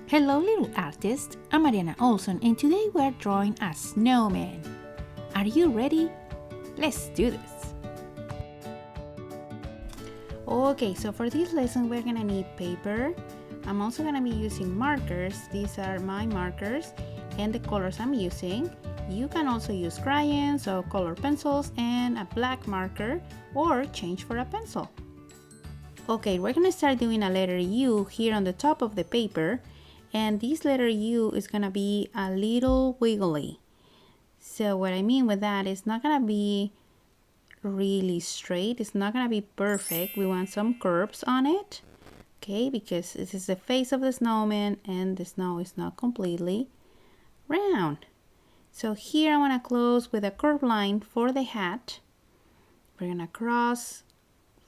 Hello little artists, I'm Mariana Olson and today we're drawing a snowman. Are you ready? Let's do this! Okay, so for this lesson we're gonna need paper. I'm also gonna be using markers. These are my markers and the colors I'm using. You can also use crayons or color pencils and a black marker or change for a pencil. Okay, we're gonna start doing a letter U here on the top of the paper. And this letter U is gonna be a little wiggly. So what I mean with that is not gonna be really straight. It's not gonna be perfect. We want some curves on it. Okay, because this is the face of the snowman and the snow is not completely round. So here I wanna close with a curved line for the hat. We're gonna cross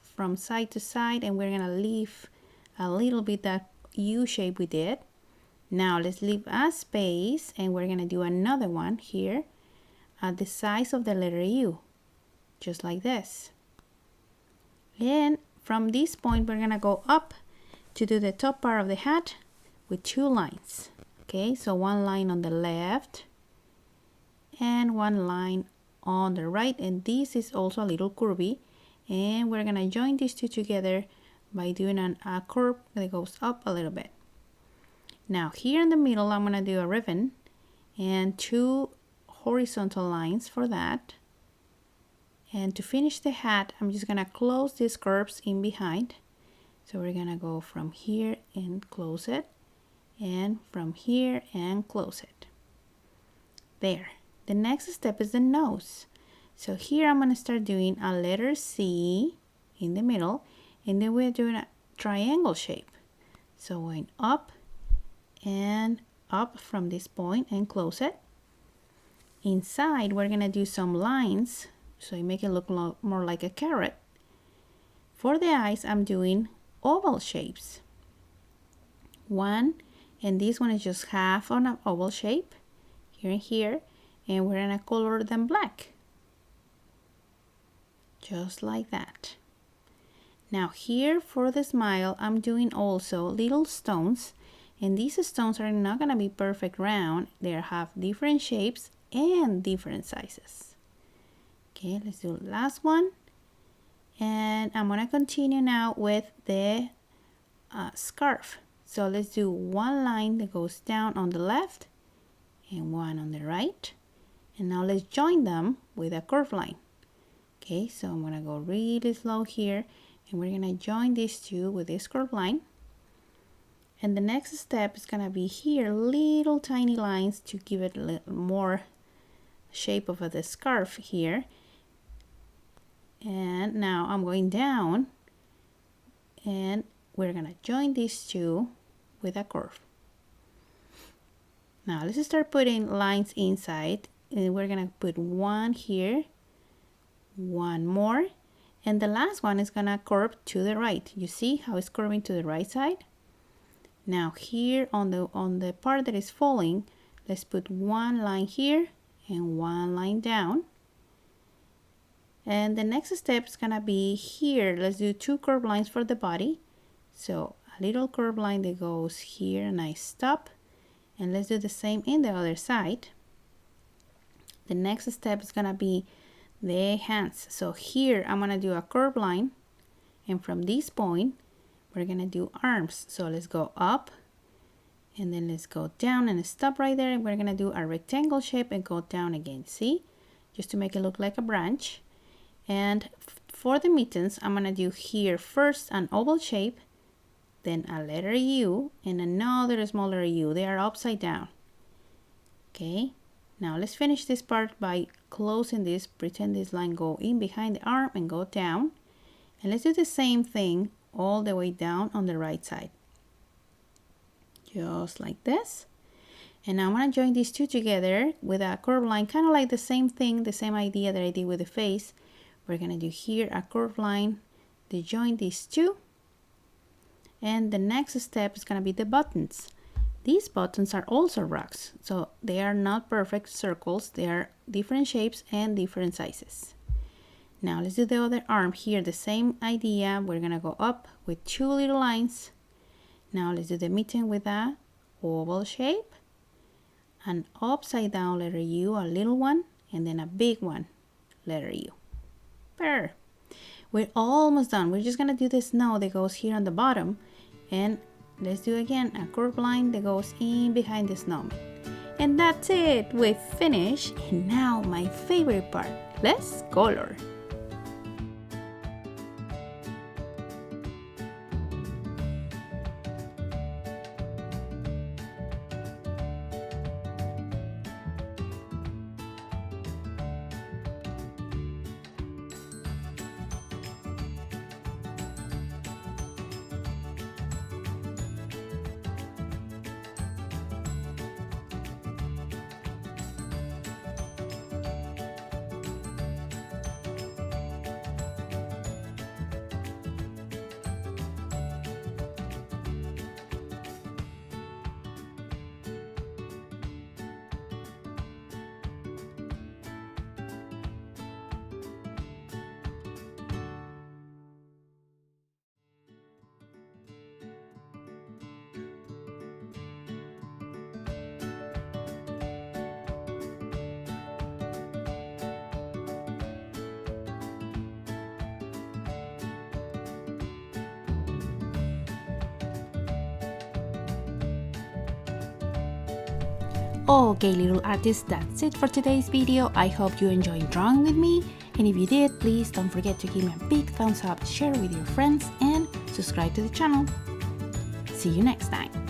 from side to side and we're gonna leave a little bit that U shape we did. Now let's leave a space and we're gonna do another one here at the size of the letter U, just like this. And from this point we're gonna go up to do the top part of the hat with two lines. Okay, so one line on the left and one line on the right, and this is also a little curvy, and we're gonna join these two together by doing a curve that goes up a little bit. Now here in the middle I'm gonna do a ribbon and two horizontal lines for that. And to finish the hat, I'm just gonna close these curves in behind. So we're gonna go from here and close it, and from here and close it. There. The next step is the nose. So here I'm gonna start doing a letter C in the middle, and then we're doing a triangle shape. So going up and up from this point and close it. Inside we're gonna do some lines so you make it look more like a carrot. For the eyes I'm doing oval shapes. One, and this one is just half on an oval shape here and here, and we're gonna color them black, just like that. Now here for the smile I'm doing also little stones. And these stones are not gonna be perfect round. They have different shapes and different sizes. Okay, let's do the last one. And I'm gonna continue now with the scarf. So let's do one line that goes down on the left and one on the right. And now let's join them with a curved line. Okay, so I'm gonna go really slow here and we're gonna join these two with this curved line. And the next step is gonna be here, little tiny lines to give it a little more shape of the scarf here. And now I'm going down and we're gonna join these two with a curve. Now let's start putting lines inside, and we're gonna put one here, one more, and the last one is gonna curve to the right. You see how it's curving to the right side? Now here on the part that is falling, let's put one line here and one line down. And the next step is gonna be here. Let's do two curved lines for the body. So a little curved line that goes here and I stop. And let's do the same in the other side. The next step is gonna be the hands. So here I'm gonna do a curved line, and from this point we're gonna do arms. So let's go up and then let's go down and stop right there, and we're gonna do a rectangle shape and go down again. See, just to make it look like a branch. And for the mittens I'm gonna do here first an oval shape, then a letter U and another smaller U. They are upside down. Okay, now let's finish this part by closing this. Pretend this line go in behind the arm and go down, and let's do the same thing all the way down on the right side, just like this. And now I'm gonna join these two together with a curved line, kind of like the same thing, the same idea that I did with the face. We're gonna do here a curved line to join these two, and the next step is gonna be the buttons. These buttons are also rocks, so they are not perfect circles. They are different shapes and different sizes. Now let's do the other arm here, the same idea. We're gonna go up with two little lines. Now let's do the mitten with a oval shape, an upside down letter U, a little one, and then a big one, letter U. We're almost done. We're just gonna do the snow that goes here on the bottom, and let's do again a curved line that goes in behind the snowman. And that's it, we finished. And now my favorite part, let's color. Okay, little artists, that's it for today's video. I hope you enjoyed drawing with me, and if you did, please don't forget to give me a big thumbs up, share with your friends, and subscribe to the channel. See you next time.